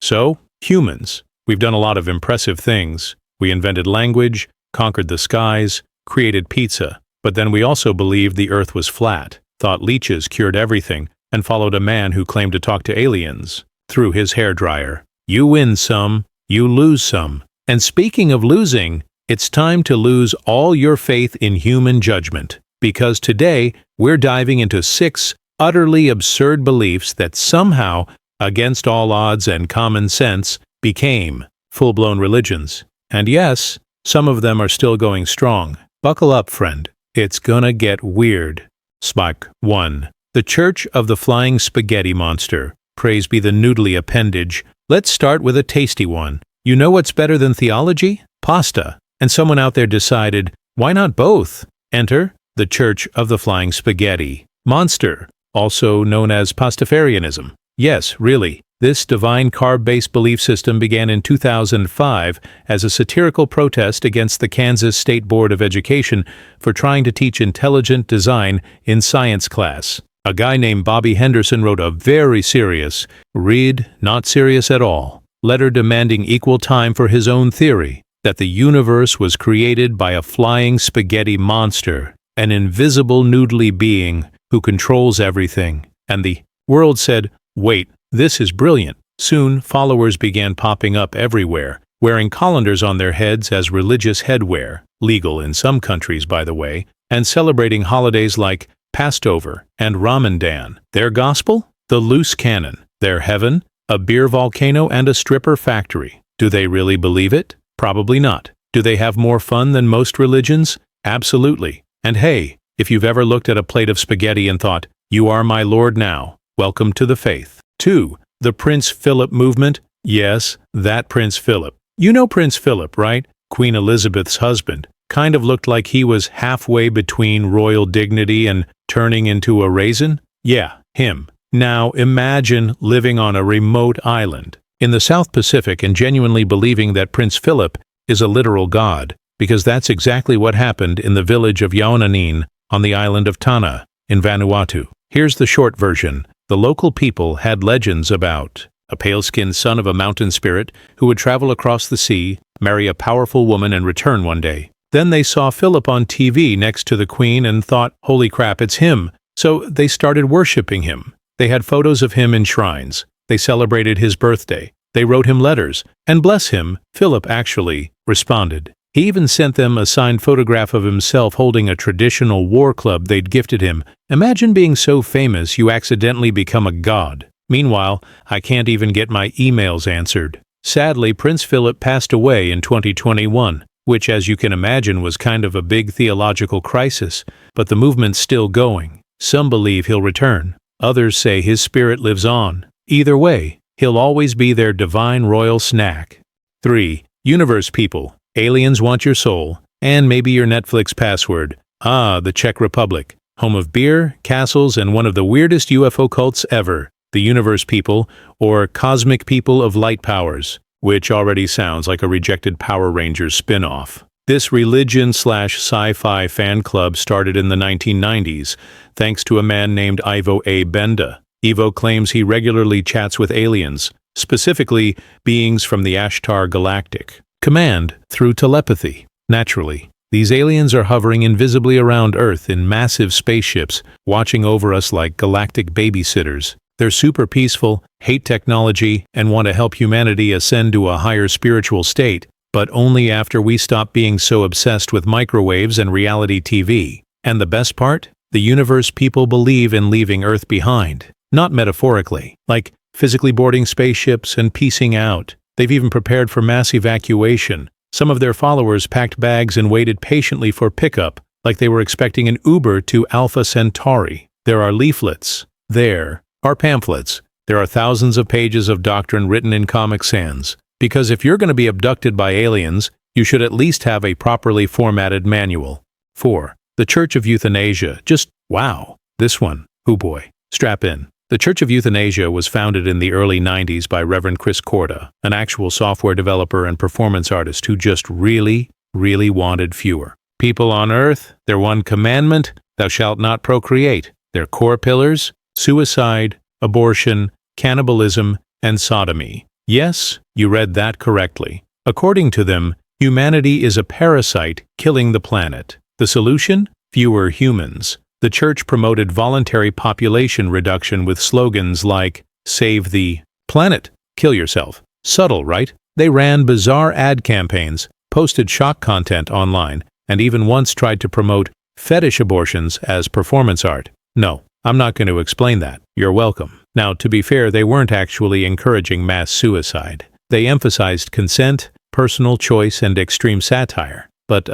So, humans. We've done a lot of impressive things. We invented language, conquered the skies, created pizza. But then we also believed the Earth was flat, thought leeches cured everything, and followed a man who claimed to talk to aliens through his hairdryer. You win some, you lose some. And speaking of losing, it's time to lose all your faith in human judgment. Because today, we're diving into 6 utterly absurd beliefs that somehow, against all odds and common sense, became full-blown religions. And yes, some of them are still going strong. Buckle up, friend. It's gonna get weird. Spike 1. The Church of the Flying Spaghetti Monster. Praise be the noodly appendage. Let's start with a tasty one. You know what's better than theology? Pasta. And someone out there decided, why not both? Enter the Church of the Flying Spaghetti Monster, also known as Pastafarianism. Yes, really. This divine carb-based belief system began in 2005 as a satirical protest against the Kansas State Board of Education for trying to teach intelligent design in science class. A guy named Bobby Henderson wrote a very serious, not serious at all, letter demanding equal time for his own theory, that the universe was created by a flying spaghetti monster, an invisible noodly being who controls everything. And the world said, wait, this is brilliant. Soon, followers began popping up everywhere, wearing colanders on their heads as religious headwear, legal in some countries, by the way, and celebrating holidays like Passover and Ramadan. Their gospel? The loose cannon. Their heaven? A beer volcano and a stripper factory. Do they really believe it? Probably not. Do they have more fun than most religions? Absolutely. And hey, if you've ever looked at a plate of spaghetti and thought, you are my Lord now, welcome to the faith. 2. The Prince Philip movement. Yes, that Prince Philip. You know Prince Philip, right? Queen Elizabeth's husband. Kind of looked like he was halfway between royal dignity and turning into a raisin? Yeah, him. Now imagine living on a remote island in the South Pacific and genuinely believing that Prince Philip is a literal god, because that's exactly what happened in the village of Yaonanin on the island of Tanna in Vanuatu. Here's the short version. The local people had legends about a pale-skinned son of a mountain spirit who would travel across the sea, marry a powerful woman, and return one day. Then they saw Philip on TV next to the Queen and thought, holy crap, it's him. So they started worshipping him. They had photos of him in shrines. They celebrated his birthday. They wrote him letters. And bless him, Philip actually responded. He even sent them a signed photograph of himself holding a traditional war club they'd gifted him. Imagine being so famous you accidentally become a god. Meanwhile, I can't even get my emails answered. Sadly, Prince Philip passed away in 2021, which, as you can imagine, was kind of a big theological crisis, but the movement's still going. Some believe he'll return. Others say his spirit lives on. Either way, he'll always be their divine royal snack. 3. Universe people. Aliens want your soul, and maybe your Netflix password. The Czech Republic, home of beer, castles, and one of the weirdest UFO cults ever, the Universe People, or Cosmic People of Light Powers, which already sounds like a rejected Power Rangers spin-off. This religion/sci-fi fan club started in the 1990s, thanks to a man named Ivo A. Benda. Ivo claims he regularly chats with aliens, specifically beings from the Ashtar Galactic. Command through telepathy. Naturally, these aliens are hovering invisibly around Earth in massive spaceships, watching over us like galactic babysitters. They're super peaceful, hate technology, and want to help humanity ascend to a higher spiritual state, but only after we stop being so obsessed with microwaves and reality TV. And the best part? The universe people believe in leaving Earth behind. Not metaphorically, like physically boarding spaceships and piecing out. They've even prepared for mass evacuation. Some of their followers packed bags and waited patiently for pickup, like they were expecting an Uber to Alpha Centauri. There are leaflets. There are pamphlets. There are thousands of pages of doctrine written in Comic Sans. Because if you're going to be abducted by aliens, you should at least have a properly formatted manual. 4. The Church of Euthanasia. Just wow. This one. Oh boy. Strap in. The Church of Euthanasia was founded in the early 90s by Reverend Chris Corda, an actual software developer and performance artist who just really wanted fewer people on earth. Their one commandment, thou shalt not procreate. Their core pillars, suicide, abortion, cannibalism, and sodomy. Yes, you read that correctly. According to them, humanity is a parasite killing the planet. The solution? Fewer humans. The church promoted voluntary population reduction with slogans like, "Save the planet, kill yourself." Subtle, right? They ran bizarre ad campaigns, posted shock content online, and even once tried to promote fetish abortions as performance art. No, I'm not going to explain that. You're welcome. Now, to be fair, they weren't actually encouraging mass suicide. They emphasized consent, personal choice, and extreme satire. But,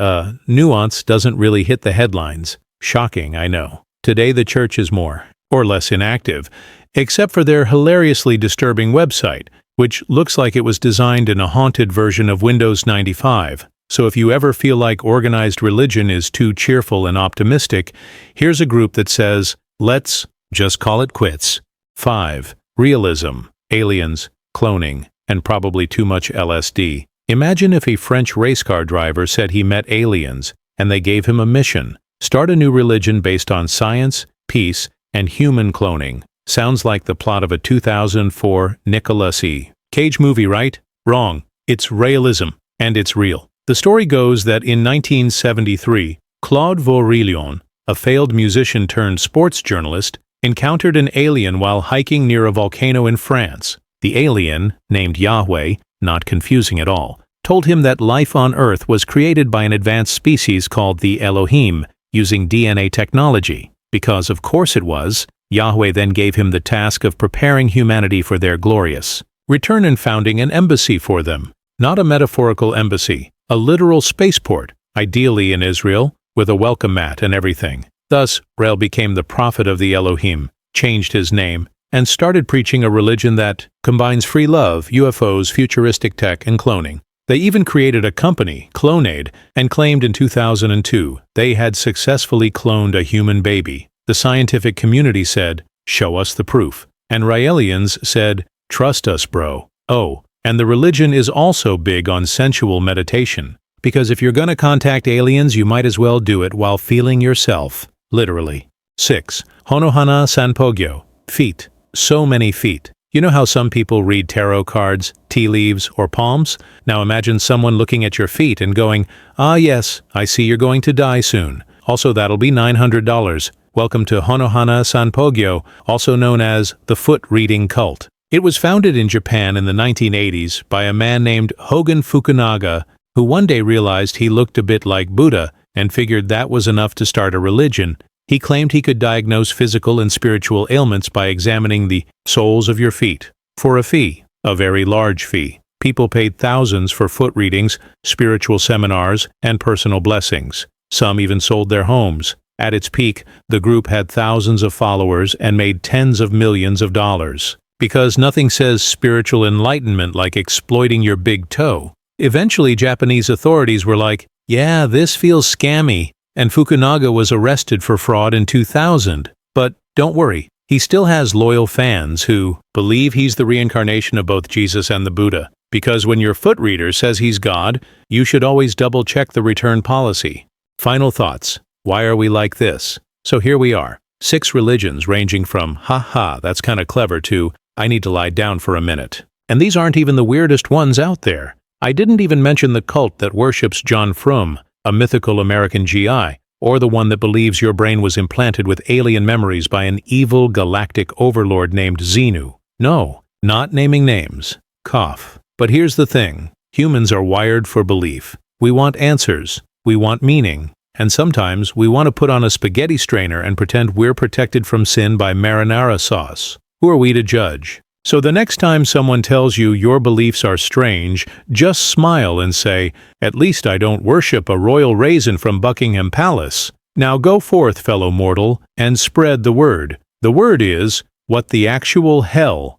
nuance doesn't really hit the headlines. Shocking, I know. Today the church is more or less inactive, except for their hilariously disturbing website, which looks like it was designed in a haunted version of Windows 95. So if you ever feel like organized religion is too cheerful and optimistic, here's a group that says, let's just call it quits. 5. Realism, aliens, cloning, and probably too much LSD. Imagine if a French race car driver said he met aliens, and they gave him a mission. Start a new religion based on science, peace, and human cloning. Sounds like the plot of a 2004 Nicolas Cage movie, right? Wrong. It's realism, and it's real. The story goes that in 1973, Claude Vaurillion, a failed musician turned sports journalist, encountered an alien while hiking near a volcano in France. The alien, named Yahweh, not confusing at all, told him that life on Earth was created by an advanced species called the Elohim, using DNA technology. Because of course it was, Yahweh then gave him the task of preparing humanity for their glorious return and founding an embassy for them. Not a metaphorical embassy, a literal spaceport, ideally in Israel, with a welcome mat and everything. Thus, Rel became the prophet of the Elohim, changed his name, and started preaching a religion that combines free love, UFOs, futuristic tech, and cloning. They even created a company, Clonaid, and claimed in 2002 they had successfully cloned a human baby. The scientific community said, "Show us the proof." And Raelians said, "Trust us, bro." Oh, and the religion is also big on sensual meditation. Because if you're gonna contact aliens, you might as well do it while feeling yourself, literally. 6. Honohana Sanpogyo. Feet. So many feet. You know how some people read tarot cards, tea leaves, or palms? Now imagine someone looking at your feet and going, "Ah yes, I see you're going to die soon. Also that'll be $900. Welcome to Honohana Sanpogyo, also known as the foot reading cult." It was founded in Japan in the 1980s by a man named Hogen Fukunaga, who one day realized he looked a bit like Buddha and figured that was enough to start a religion. He claimed he could diagnose physical and spiritual ailments by examining the soles of your feet. For a fee, a very large fee. People paid thousands for foot readings, spiritual seminars, and personal blessings. Some even sold their homes. At its peak, the group had thousands of followers and made tens of millions of dollars. Because nothing says spiritual enlightenment like exploiting your big toe. Eventually, Japanese authorities were like, "Yeah, this feels scammy," and Fukunaga was arrested for fraud in 2000. But don't worry, he still has loyal fans who believe he's the reincarnation of both Jesus and the Buddha. Because when your foot reader says he's God, you should always double-check the return policy. Final thoughts. Why are we like this? So here we are. 6 religions ranging from, "Ha, that's kind of clever," to, "I need to lie down for a minute." And these aren't even the weirdest ones out there. I didn't even mention the cult that worships John Frum, a mythical American GI, or the one that believes your brain was implanted with alien memories by an evil galactic overlord named Xenu. No, not naming names. Cough. But here's the thing. Humans are wired for belief. We want answers. We want meaning. And sometimes we want to put on a spaghetti strainer and pretend we're protected from sin by marinara sauce. Who are we to judge? So the next time someone tells you your beliefs are strange, just smile and say, "At least I don't worship a royal raisin from Buckingham Palace." Now go forth, fellow mortal, and spread the word. The word is, what the actual hell